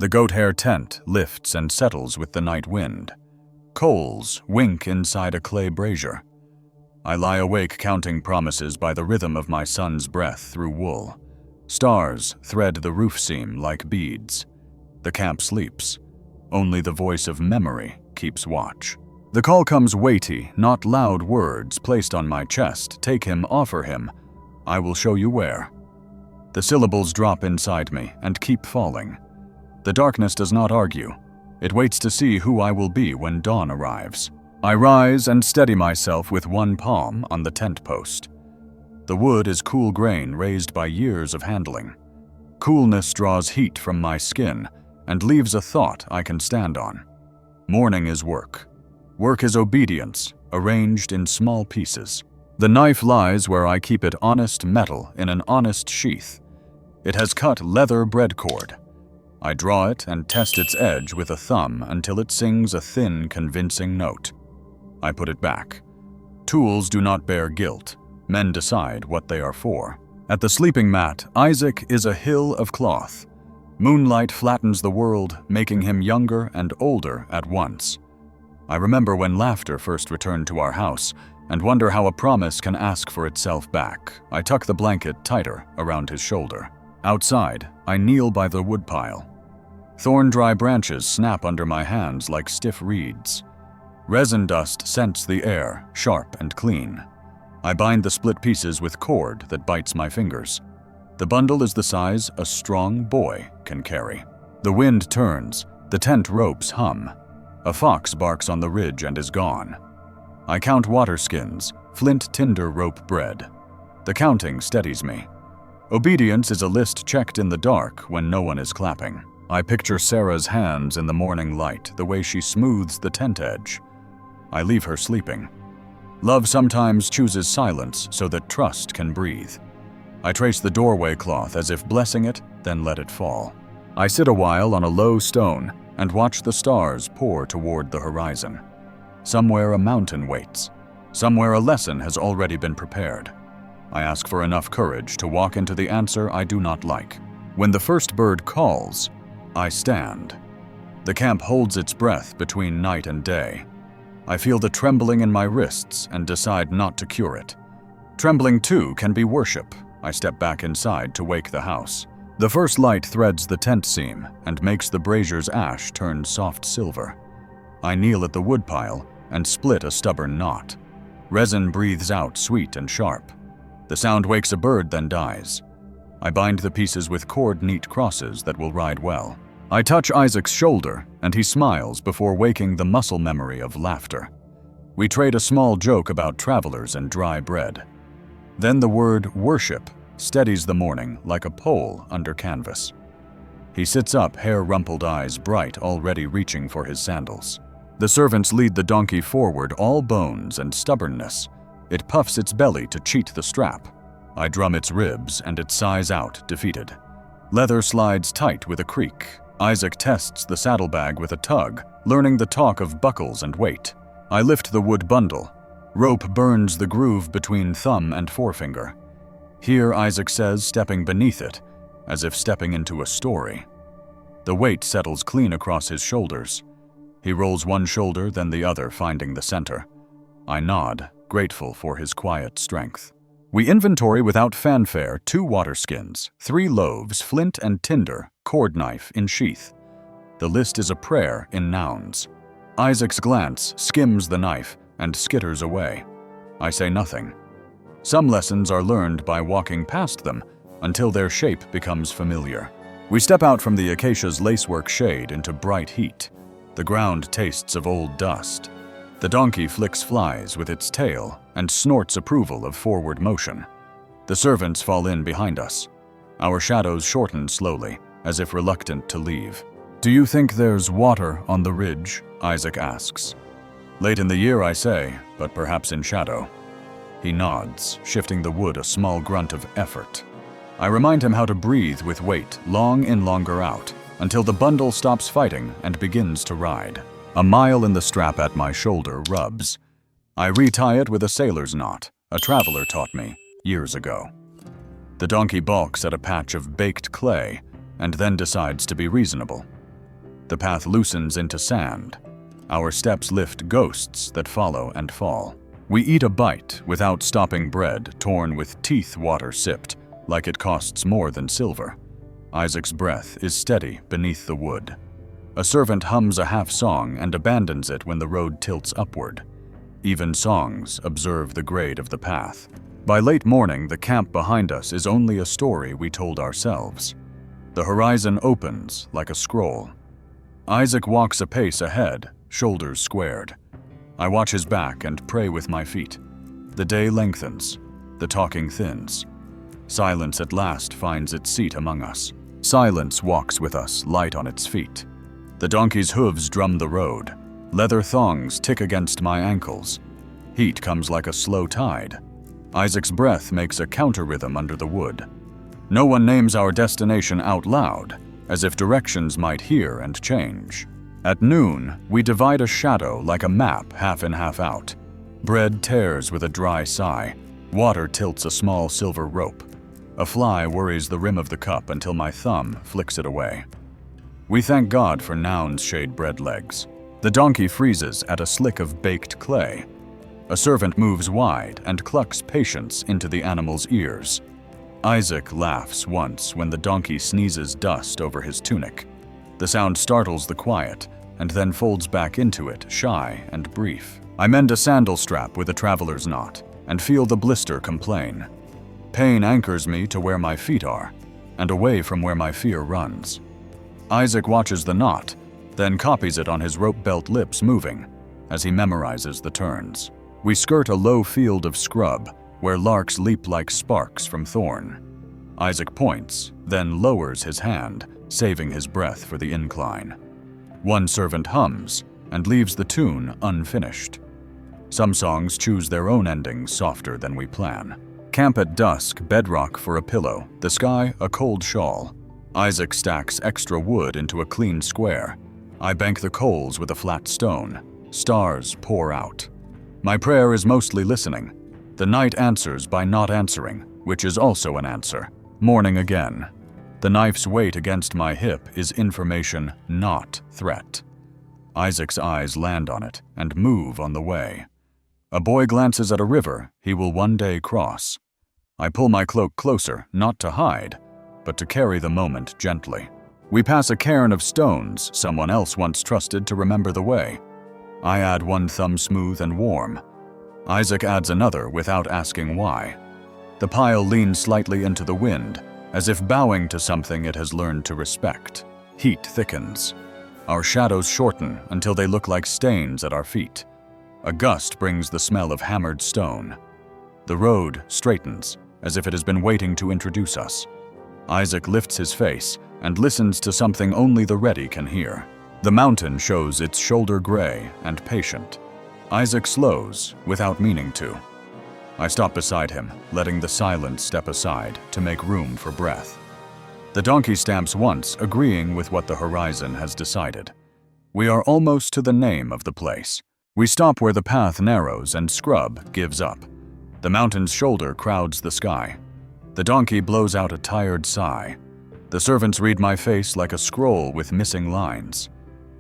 The goat hair tent lifts and settles with the night wind. Coals wink inside a clay brazier. I lie awake counting promises by the rhythm of my son's breath through wool. Stars thread the roof seam like beads. The camp sleeps. Only the voice of memory keeps watch. The call comes weighty, not loud words placed on my chest. Take him, offer him. I will show you where. The syllables drop inside me and keep falling. The darkness does not argue. It waits to see who I will be when dawn arrives. I rise and steady myself with one palm on the tent post. The wood is cool grain raised by years of handling. Coolness draws heat from my skin and leaves a thought I can stand on. Morning is work. Work is obedience, arranged in small pieces. The knife lies where I keep it, honest metal in an honest sheath. It has cut leather bread cord. I draw it and test its edge with a thumb until it sings a thin, convincing note. I put it back. Tools do not bear guilt. Men decide what they are for. At the sleeping mat, Isaac is a hill of cloth. Moonlight flattens the world, making him younger and older at once. I remember when laughter first returned to our house and wonder how a promise can ask for itself back. I tuck the blanket tighter around his shoulder. Outside, I kneel by the woodpile. Thorn-dry branches snap under my hands like stiff reeds. Resin dust scents the air, sharp and clean. I bind the split pieces with cord that bites my fingers. The bundle is the size a strong boy can carry. The wind turns, the tent ropes hum. A fox barks on the ridge and is gone. I count water skins, flint tinder rope bread. The counting steadies me. Obedience is a list checked in the dark when no one is clapping. I picture Sarah's hands in the morning light, the way she smooths the tent edge. I leave her sleeping. Love sometimes chooses silence so that trust can breathe. I trace the doorway cloth as if blessing it, then let it fall. I sit a while on a low stone and watch the stars pour toward the horizon. Somewhere a mountain waits. Somewhere a lesson has already been prepared. I ask for enough courage to walk into the answer I do not like. When the first bird calls, I stand. The camp holds its breath between night and day. I feel the trembling in my wrists and decide not to cure it. Trembling too can be worship. I step back inside to wake the house. The first light threads the tent seam and makes the brazier's ash turn soft silver. I kneel at the woodpile and split a stubborn knot. Resin breathes out sweet and sharp. The sound wakes a bird, then dies. I bind the pieces with cord neat crosses that will ride well. I touch Isaac's shoulder, and he smiles before waking the muscle memory of laughter. We trade a small joke about travelers and dry bread. Then the word worship steadies the morning like a pole under canvas. He sits up, hair-rumpled eyes bright, already reaching for his sandals. The servants lead the donkey forward, all bones and stubbornness. It puffs its belly to cheat the strap. I drum its ribs, and it sighs out, defeated. Leather slides tight with a creak. Isaac tests the saddlebag with a tug, learning the talk of buckles and weight. I lift the wood bundle. Rope burns the groove between thumb and forefinger. Here, Isaac says, stepping beneath it, as if stepping into a story. The weight settles clean across his shoulders. He rolls one shoulder, then the other, finding the center. I nod, grateful for his quiet strength. We inventory without fanfare 2 water skins, 3 loaves, flint and tinder, cord knife in sheath. The list is a prayer in nouns. Isaac's glance skims the knife and skitters away. I say nothing. Some lessons are learned by walking past them until their shape becomes familiar. We step out from the acacia's lacework shade into bright heat. The ground tastes of old dust. The donkey flicks flies with its tail and snorts approval of forward motion. The servants fall in behind us. Our shadows shorten slowly, as if reluctant to leave. "Do you think there's water on the ridge?" Isaac asks. "Late in the year, I say, but perhaps in shadow." He nods, shifting the wood a small grunt of effort. I remind him how to breathe with weight, long in, longer out, until the bundle stops fighting and begins to ride. A mile in the strap at my shoulder rubs. I retie it with a sailor's knot, a traveler taught me years ago. The donkey balks at a patch of baked clay and then decides to be reasonable. The path loosens into sand. Our steps lift ghosts that follow and fall. We eat a bite without stopping, bread torn with teeth, water sipped, like it costs more than silver. Isaac's breath is steady beneath the wood. A servant hums a half song and abandons it when the road tilts upward. Even songs observe the grade of the path. By late morning, the camp behind us is only a story we told ourselves. The horizon opens like a scroll. Isaac walks a pace ahead, shoulders squared. I watch his back and pray with my feet. The day lengthens. The talking thins. Silence at last finds its seat among us. Silence walks with us, light on its feet. The donkey's hooves drum the road. Leather thongs tick against my ankles. Heat comes like a slow tide. Isaac's breath makes a counter-rhythm under the wood. No one names our destination out loud, as if directions might hear and change. At noon, we divide a shadow like a map, half in, half out. Bread tears with a dry sigh. Water tilts a small silver rope. A fly worries the rim of the cup until my thumb flicks it away. We thank God for Noun's shade bread legs. The donkey freezes at a slick of baked clay. A servant moves wide and clucks patience into the animal's ears. Isaac laughs once when the donkey sneezes dust over his tunic. The sound startles the quiet, and then folds back into it, shy and brief. I mend a sandal strap with a traveler's knot, and feel the blister complain. Pain anchors me to where my feet are, and away from where my fear runs. Isaac watches the knot, then copies it on his rope belt, lips moving, as he memorizes the turns. We skirt a low field of scrub, where larks leap like sparks from thorn. Isaac points, then lowers his hand, saving his breath for the incline. One servant hums, and leaves the tune unfinished. Some songs choose their own endings softer than we plan. Camp at dusk, bedrock for a pillow, the sky a cold shawl. Isaac stacks extra wood into a clean square. I bank the coals with a flat stone. Stars pour out. My prayer is mostly listening. The night answers by not answering, which is also an answer. Morning again. The knife's weight against my hip is information, not threat. Isaac's eyes land on it and move on the way. A boy glances at a river he will one day cross. I pull my cloak closer, not to hide, but to carry the moment gently. We pass a cairn of stones someone else once trusted to remember the way. I add one thumb smooth and warm. Isaac adds another without asking why. The pile leans slightly into the wind, as if bowing to something it has learned to respect. Heat thickens. Our shadows shorten until they look like stains at our feet. A gust brings the smell of hammered stone. The road straightens, as if it has been waiting to introduce us. Isaac lifts his face and listens to something only the ready can hear. The mountain shows its shoulder gray and patient. Isaac slows without meaning to. I stop beside him, letting the silence step aside to make room for breath. The donkey stamps once, agreeing with what the horizon has decided. We are almost to the name of the place. We stop where the path narrows and scrub gives up. The mountain's shoulder crowds the sky. The donkey blows out a tired sigh. The servants read my face like a scroll with missing lines.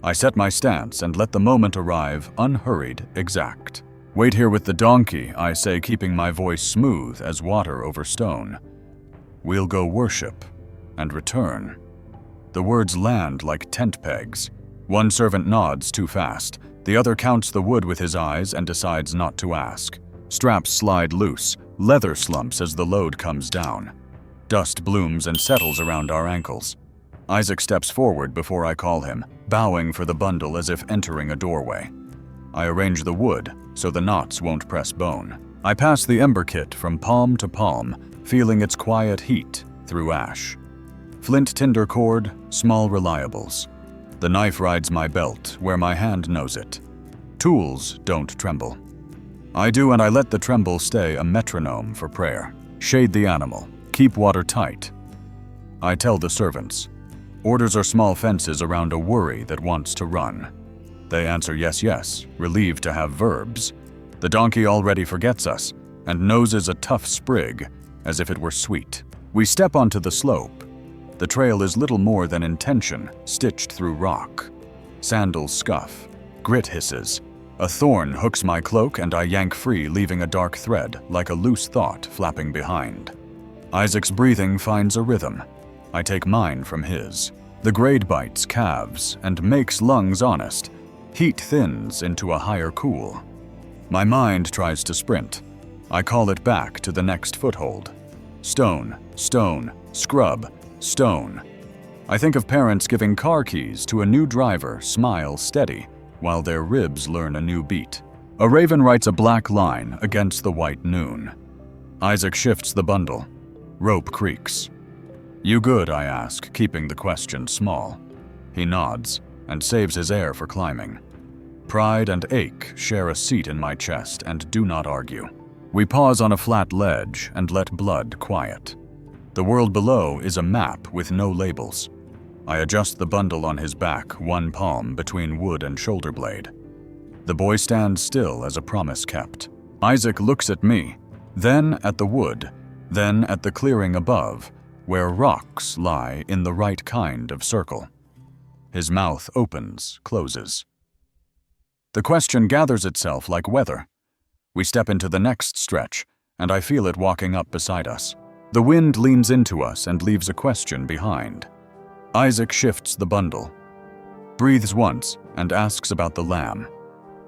I set my stance and let the moment arrive, unhurried, exact. Wait here with the donkey, I say, keeping my voice smooth as water over stone. We'll go worship and return. The words land like tent pegs. One servant nods too fast. The other counts the wood with his eyes and decides not to ask. Straps slide loose. Leather slumps as the load comes down. Dust blooms and settles around our ankles. Isaac steps forward before I call him, bowing for the bundle as if entering a doorway. I arrange the wood so the knots won't press bone. I pass the ember kit from palm to palm, feeling its quiet heat through ash. Flint tinder cord, small reliables. The knife rides my belt where my hand knows it. Tools don't tremble. I do, and I let the tremble stay a metronome for prayer. Shade the animal. Keep water tight. I tell the servants. Orders are small fences around a worry that wants to run. They answer yes, yes, relieved to have verbs. The donkey already forgets us, and noses a tough sprig, as if it were sweet. We step onto the slope. The trail is little more than intention, stitched through rock. Sandals scuff. Grit hisses. A thorn hooks my cloak and I yank free, leaving a dark thread, like a loose thought, flapping behind. Isaac's breathing finds a rhythm. I take mine from his. The grade bites calves and makes lungs honest. Heat thins into a higher cool. My mind tries to sprint. I call it back to the next foothold. Stone, stone, scrub, stone. I think of parents giving car keys to a new driver, smile steady, while their ribs learn a new beat. A raven writes a black line against the white noon. Isaac shifts the bundle. Rope creaks. "You good?" I ask, keeping the question small. He nods and saves his air for climbing. Pride and ache share a seat in my chest and do not argue. We pause on a flat ledge and let blood quiet. The world below is a map with no labels. I adjust the bundle on his back, one palm between wood and shoulder blade. The boy stands still as a promise kept. Isaac looks at me, then at the wood, then at the clearing above, where rocks lie in the right kind of circle. His mouth opens, closes. The question gathers itself like weather. We step into the next stretch, and I feel it walking up beside us. The wind leans into us and leaves a question behind. Isaac shifts the bundle, breathes once, and asks about the lamb.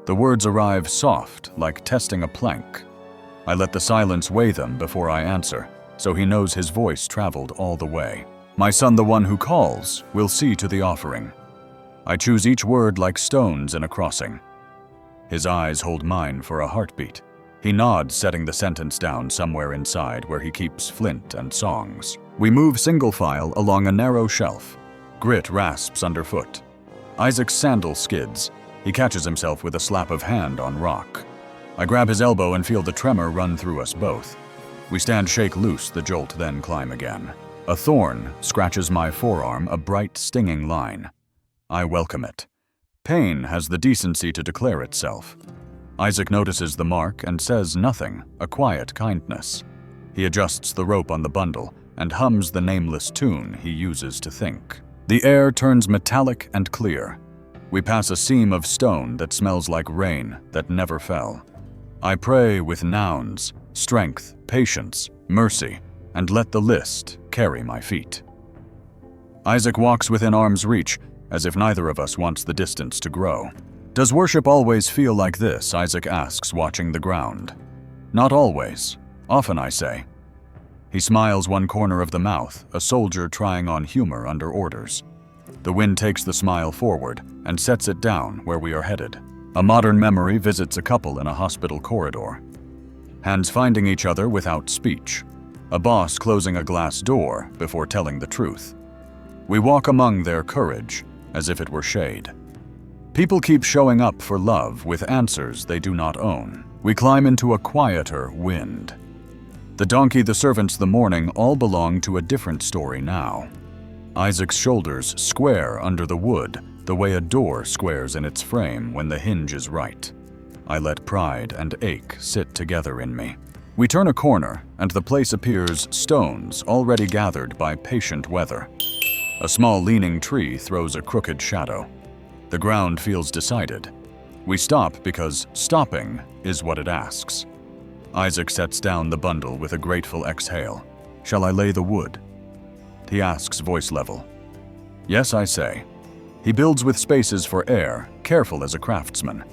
The words arrive soft, like testing a plank. I let the silence weigh them before I answer, so he knows his voice traveled all the way. My son, the one who calls, will see to the offering. I choose each word like stones in a crossing. His eyes hold mine for a heartbeat. He nods, setting the sentence down somewhere inside where he keeps flint and songs. We move single file along a narrow shelf. Grit rasps underfoot. Isaac's sandal skids. He catches himself with a slap of hand on rock. I grab his elbow and feel the tremor run through us both. We stand shake loose the jolt, then climb again. A thorn scratches my forearm, a bright stinging line. I welcome it. Pain has the decency to declare itself. Isaac notices the mark and says nothing, a quiet kindness. He adjusts the rope on the bundle and hums the nameless tune he uses to think. The air turns metallic and clear. We pass a seam of stone that smells like rain that never fell. I pray with nouns, strength, patience, mercy, and let the list carry my feet. Isaac walks within arm's reach, as if neither of us wants the distance to grow. Does worship always feel like this? Isaac asks, watching the ground. Not always. Often, I say. He smiles one corner of the mouth, a soldier trying on humor under orders. The wind takes the smile forward and sets it down where we are headed. A modern memory visits a couple in a hospital corridor. Hands finding each other without speech. A boss closing a glass door before telling the truth. We walk among their courage, as if it were shade. People keep showing up for love with answers they do not own. We climb into a quieter wind. The donkey, the servants, the morning all belong to a different story now. Isaac's shoulders square under the wood, the way a door squares in its frame when the hinge is right. I let pride and ache sit together in me. We turn a corner, and the place appears stones already gathered by patient weather. A small leaning tree throws a crooked shadow. The ground feels decided. We stop because stopping is what it asks. Isaac sets down the bundle with a grateful exhale. Shall I lay the wood? He asks, voice level. Yes, I say. He builds with spaces for air, careful as a craftsman.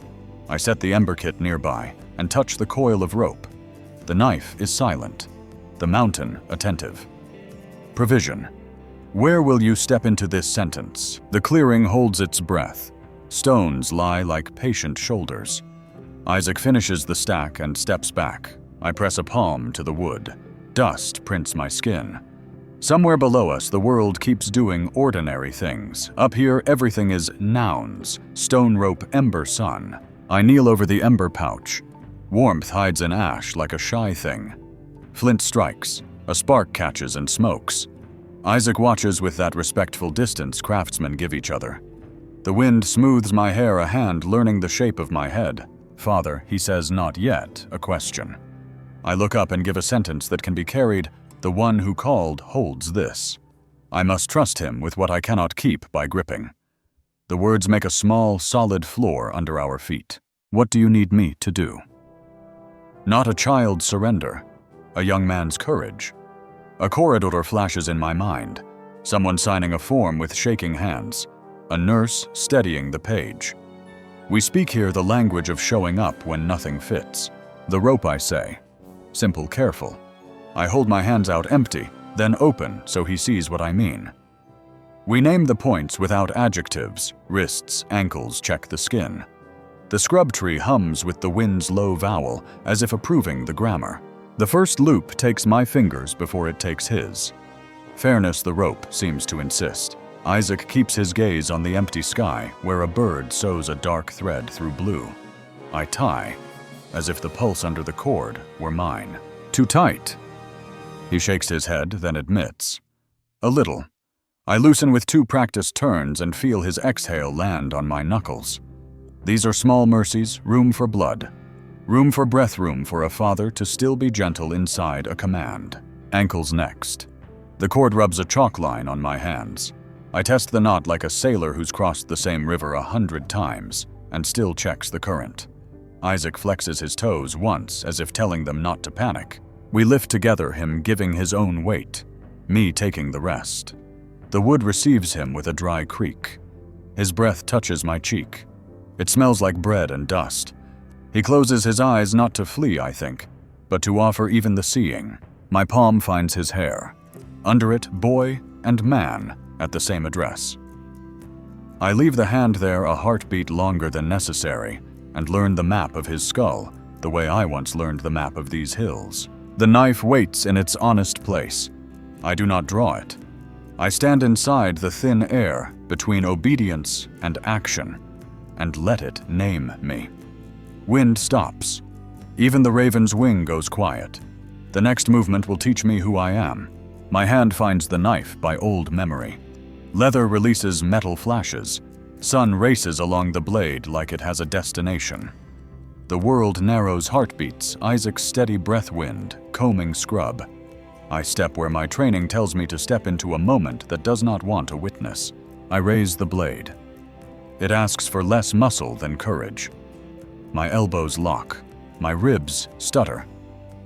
I set the ember kit nearby and touch the coil of rope. The knife is silent, the mountain attentive. Provision. Where will you step into this sentence? The clearing holds its breath. Stones lie like patient shoulders. Isaac finishes the stack and steps back. I press a palm to the wood. Dust prints my skin. Somewhere below us, the world keeps doing ordinary things. Up here, everything is nouns. Stone rope, ember sun. I kneel over the ember pouch. Warmth hides in ash like a shy thing. Flint strikes. A spark catches and smokes. Isaac watches with that respectful distance craftsmen give each other. The wind smooths my hair, a hand learning the shape of my head. Father, he says, not yet, a question. I look up and give a sentence that can be carried. The one who called holds this. I must trust him with what I cannot keep by gripping. The words make a small, solid floor under our feet. What do you need me to do? Not a child's surrender, a young man's courage. A corridor flashes in my mind, someone signing a form with shaking hands, a nurse steadying the page. We speak here the language of showing up when nothing fits. The rope, I say. Simple, careful. I hold my hands out empty, then open so he sees what I mean. We name the points without adjectives. Wrists, ankles check the skin. The scrub tree hums with the wind's low vowel, as if approving the grammar. The first loop takes my fingers before it takes his. Fairness, the rope seems to insist. Isaac keeps his gaze on the empty sky, where a bird sews a dark thread through blue. I tie, as if the pulse under the cord were mine. Too tight. He shakes his head, then admits. A little. I loosen with 2 practiced turns and feel his exhale land on my knuckles. These are small mercies, room for blood. Room for breath, room for a father to still be gentle inside a command. Ankles next. The cord rubs a chalk line on my hands. I test the knot like a sailor who's crossed the same river 100 times and still checks the current. Isaac flexes his toes once as if telling them not to panic. We lift together, him giving his own weight, me taking the rest. The wood receives him with a dry creak. His breath touches my cheek. It smells like bread and dust. He closes his eyes not to flee, I think, but to offer even the seeing. My palm finds his hair. Under it, boy and man at the same address. I leave the hand there a heartbeat longer than necessary and learn the map of his skull the way I once learned the map of these hills. The knife waits in its honest place. I do not draw it. I stand inside the thin air between obedience and action and let it name me. Wind stops. Even the raven's wing goes quiet. The next movement will teach me who I am. My hand finds the knife by old memory. Leather releases metal flashes. Sun races along the blade like it has a destination. The world narrows heartbeats, Isaac's steady breath wind, combing scrub. I step where my training tells me to step into a moment that does not want a witness. I raise the blade. It asks for less muscle than courage. My elbows lock. My ribs stutter.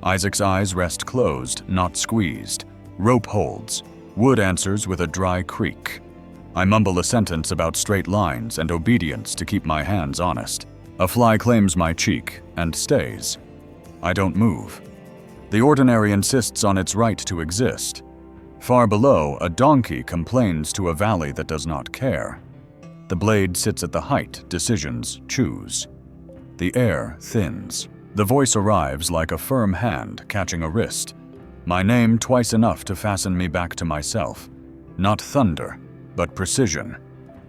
Isaac's eyes rest closed, not squeezed. Rope holds. Wood answers with a dry creak. I mumble a sentence about straight lines and obedience to keep my hands honest. A fly claims my cheek and stays. I don't move. The ordinary insists on its right to exist. Far below, a donkey complains to a valley that does not care. The blade sits at the height decisions choose. The air thins. The voice arrives like a firm hand catching a wrist. My name twice enough to fasten me back to myself. Not thunder, but precision.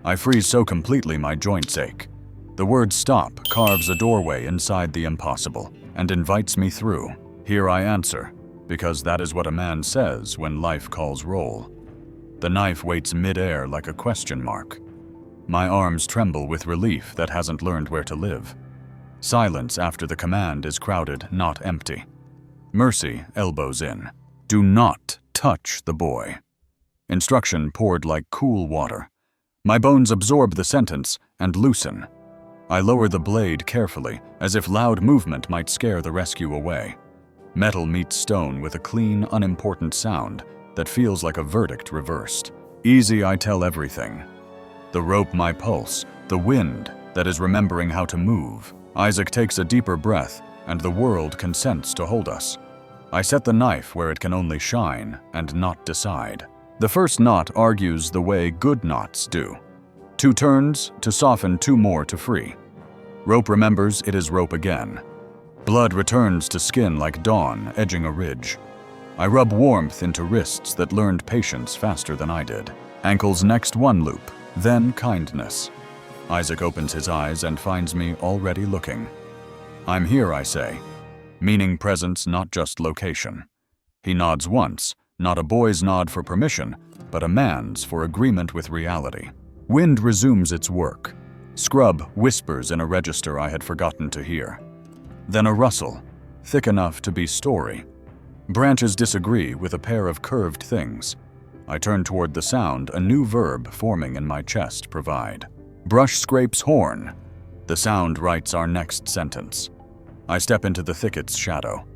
I freeze so completely my joints ache. The word stop carves a doorway inside the impossible and invites me through. Here I answer, because that is what a man says when life calls roll. The knife waits mid-air like a question mark. My arms tremble with relief that hasn't learned where to live. Silence after the command is crowded, not empty. Mercy elbows in. Do not touch the boy. Instruction poured like cool water. My bones absorb the sentence and loosen. I lower the blade carefully, as if loud movement might scare the rescue away. Metal meets stone with a clean, unimportant sound that feels like a verdict reversed. Easy, I tell everything. The rope, my pulse. The wind that is remembering how to move. Isaac takes a deeper breath, and the world consents to hold us. I set the knife where it can only shine and not decide. The first knot argues the way good knots do. 2 turns to soften, 2 more to free. Rope remembers it is rope again. Blood returns to skin like dawn edging a ridge. I rub warmth into wrists that learned patience faster than I did. Ankles next 1 loop, then kindness. Isaac opens his eyes and finds me already looking. I'm here, I say, meaning presence, not just location. He nods once, not a boy's nod for permission, but a man's for agreement with reality. Wind resumes its work. Scrub whispers in a register I had forgotten to hear. Then a rustle, thick enough to be story. Branches disagree with a pair of curved things. I turn toward the sound, a new verb forming in my chest provide. Brush scrapes horn. The sound writes our next sentence. I step into the thicket's shadow.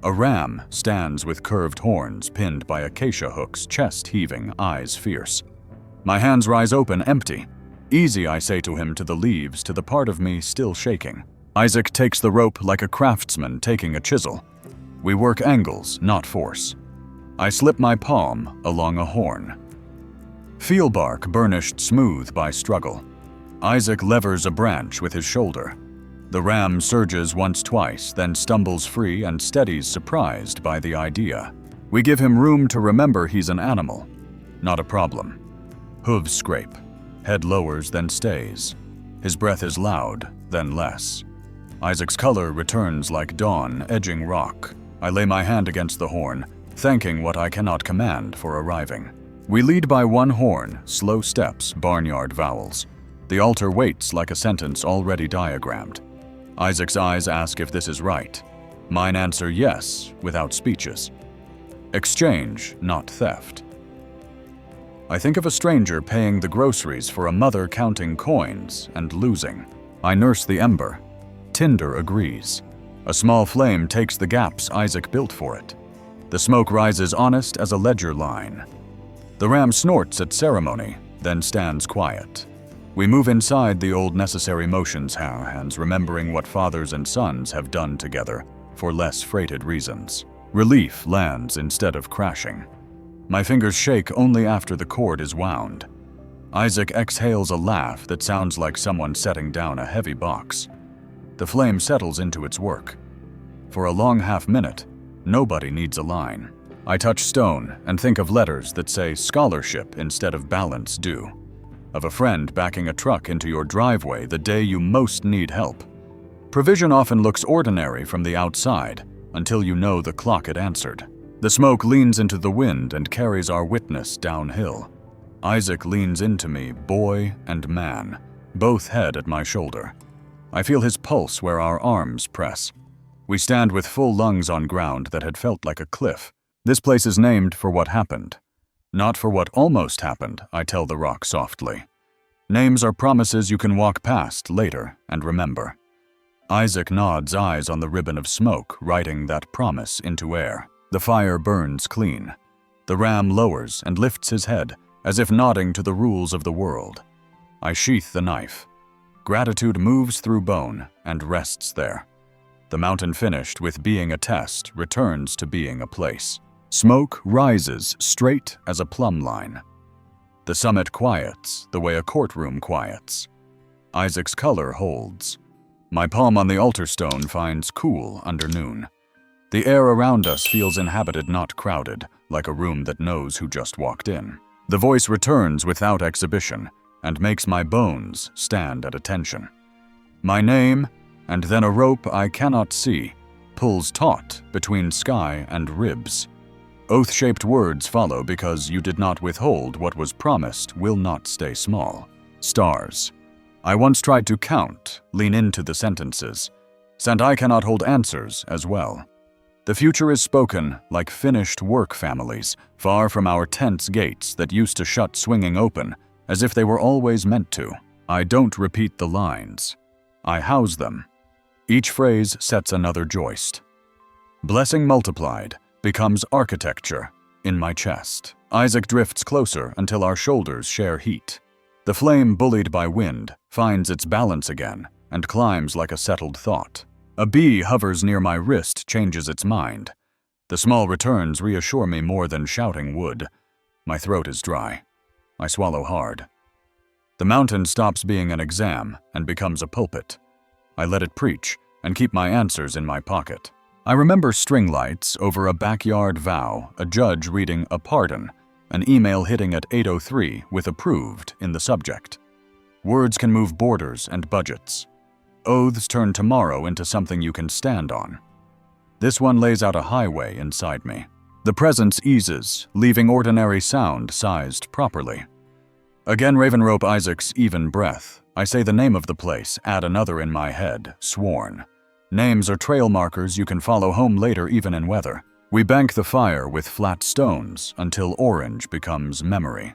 A ram stands with curved horns pinned by acacia hooks, chest heaving, eyes fierce. My hands rise open, empty. Easy, I say to him, to the leaves, to the part of me still shaking. Isaac takes the rope like a craftsman taking a chisel. We work angles, not force. I slip my palm along a horn. Feel bark burnished smooth by struggle. Isaac levers a branch with his shoulder. The ram surges once, twice, then stumbles free and steadies, surprised by the idea. We give him room to remember he's an animal, not a problem. Hooves scrape. Head lowers, then stays. His breath is loud, then less. Isaac's color returns like dawn, edging rock. I lay my hand against the horn, thanking what I cannot command for arriving. We lead by one horn, slow steps, barnyard vowels. The altar waits like a sentence already diagrammed. Isaac's eyes ask if this is right. Mine answer yes, without speeches. Exchange, not theft. I think of a stranger paying the groceries for a mother counting coins and losing. I nurse the ember. Tinder agrees. A small flame takes the gaps Isaac built for it. The smoke rises honest as a ledger line. The ram snorts at ceremony, then stands quiet. We move inside the old necessary motions, hands remembering what fathers and sons have done together for less freighted reasons. Relief lands instead of crashing. My fingers shake only after the cord is wound. Isaac exhales a laugh that sounds like someone setting down a heavy box. The flame settles into its work. For a long half-minute, nobody needs a line. I touch stone and think of letters that say scholarship instead of balance due. Of a friend backing a truck into your driveway the day you most need help. Provision often looks ordinary from the outside until you know the clock had answered. The smoke leans into the wind and carries our witness downhill. Isaac leans into me, boy and man, both head at my shoulder. I feel his pulse where our arms press. We stand with full lungs on ground that had felt like a cliff. This place is named for what happened. Not for what almost happened, I tell the rock softly. Names are promises you can walk past later and remember. Isaac nods, eyes on the ribbon of smoke, writing that promise into air. The fire burns clean. The ram lowers and lifts his head, as if nodding to the rules of the world. I sheath the knife. Gratitude moves through bone and rests there. The mountain finished with being a test returns to being a place. Smoke rises straight as a plumb line. The summit quiets the way a courtroom quiets. Isaac's color holds. My palm on the altar stone finds cool under noon. The air around us feels inhabited, not crowded, like a room that knows who just walked in. The voice returns without exhibition and makes my bones stand at attention. My name, and then a rope I cannot see, pulls taut between sky and ribs. Oath-shaped words follow because you did not withhold what was promised will not stay small. Stars. I once tried to count, lean into the sentences. And I cannot hold answers as well. The future is spoken like finished work families, far from our tense gates that used to shut swinging open, as if they were always meant to. I don't repeat the lines. I house them. Each phrase sets another joist. Blessing multiplied becomes architecture in my chest. Isaac drifts closer until our shoulders share heat. The flame, bullied by wind, finds its balance again and climbs like a settled thought. A bee hovers near my wrist, changes its mind. The small returns reassure me more than shouting would. My throat is dry. I swallow hard. The mountain stops being an exam and becomes a pulpit. I let it preach and keep my answers in my pocket. I remember string lights over a backyard vow, a judge reading a pardon, an email hitting at 8:03 with approved in the subject. Words can move borders and budgets. Oaths turn tomorrow into something you can stand on. This one lays out a highway inside me. The presence eases, leaving ordinary sound sized properly. Again raven rope Isaac's even breath. I say the name of the place, add another in my head, sworn. Names are trail markers you can follow home later even in weather. We bank the fire with flat stones until orange becomes memory.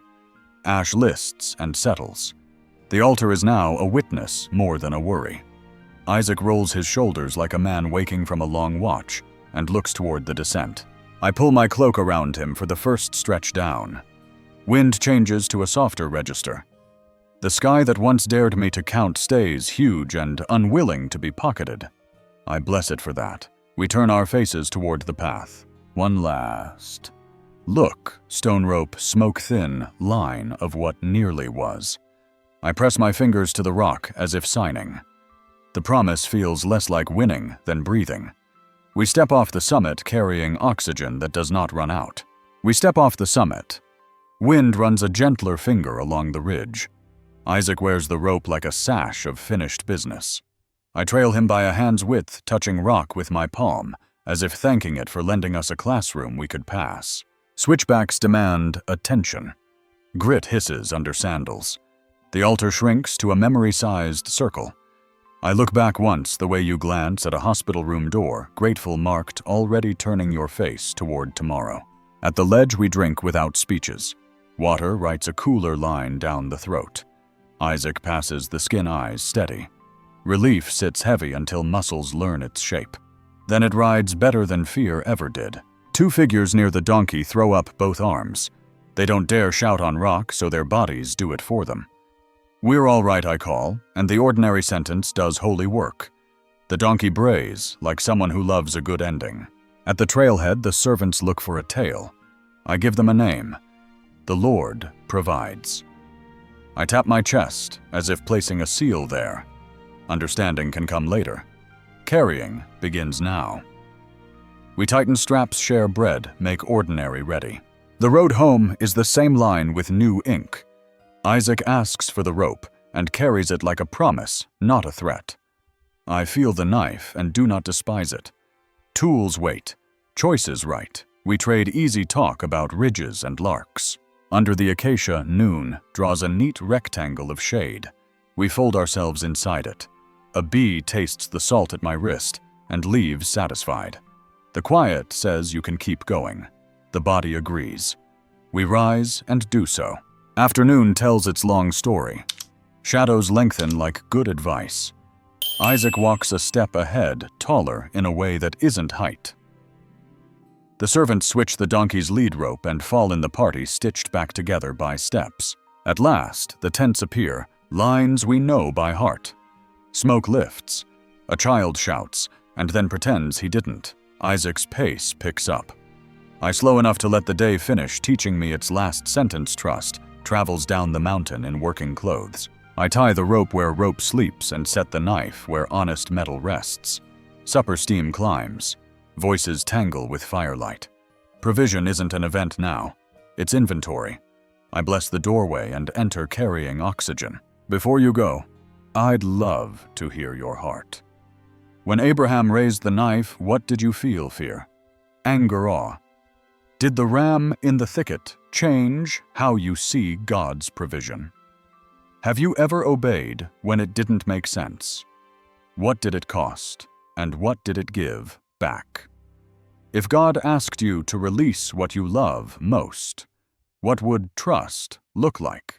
Ash lists and settles. The altar is now a witness more than a worry. Isaac rolls his shoulders like a man waking from a long watch and looks toward the descent. I pull my cloak around him for the first stretch down. Wind changes to a softer register. The sky that once dared me to count stays huge and unwilling to be pocketed. I bless it for that. We turn our faces toward the path. One last look, stone rope, smoke-thin line of what nearly was. I press my fingers to the rock as if signing. The promise feels less like winning than breathing. We step off the summit carrying oxygen that does not run out. We step off the summit. Wind runs a gentler finger along the ridge. Isaac wears the rope like a sash of finished business. I trail him by a hand's width, touching rock with my palm, as if thanking it for lending us a classroom we could pass. Switchbacks demand attention. Grit hisses under sandals. The altar shrinks to a memory-sized circle. I look back once the way you glance at a hospital room door, grateful marked already turning your face toward tomorrow. At the ledge we drink without speeches. Water writes a cooler line down the throat. Isaac passes the skin eyes steady. Relief sits heavy until muscles learn its shape. Then it rides better than fear ever did. Two figures near the donkey throw up both arms. They don't dare shout on rock, so their bodies do it for them. We're all right, I call, and the ordinary sentence does holy work. The donkey brays, like someone who loves a good ending. At the trailhead, the servants look for a tale. I give them a name. The Lord provides. I tap my chest, as if placing a seal there. Understanding can come later. Carrying begins now. We tighten straps, share bread, make ordinary ready. The road home is the same line with new ink. Isaac asks for the rope and carries it like a promise, not a threat. I feel the knife and do not despise it. Tools wait, choices right. We trade easy talk about ridges and larks. Under the acacia, noon draws a neat rectangle of shade. We fold ourselves inside it. A bee tastes the salt at my wrist and leaves satisfied. The quiet says you can keep going. The body agrees. We rise and do so. Afternoon tells its long story. Shadows lengthen like good advice. Isaac walks a step ahead, taller in a way that isn't height. The servants switch the donkey's lead rope and fall in the party stitched back together by steps. At last, the tents appear, lines we know by heart. Smoke lifts. A child shouts, and then pretends he didn't. Isaac's pace picks up. I slow enough to let the day finish teaching me its last sentence trust, travels down the mountain in working clothes. I tie the rope where rope sleeps and set the knife where honest metal rests. Supper steam climbs. Voices tangle with firelight. Provision isn't an event now. It's inventory. I bless the doorway and enter carrying oxygen. Before you go, I'd love to hear your heart. When Abraham raised the knife, what did you feel, fear? Anger, awe. Did the ram in the thicket change how you see God's provision? Have you ever obeyed when it didn't make sense? What did it cost, and what did it give back? If God asked you to release what you love most, what would trust look like?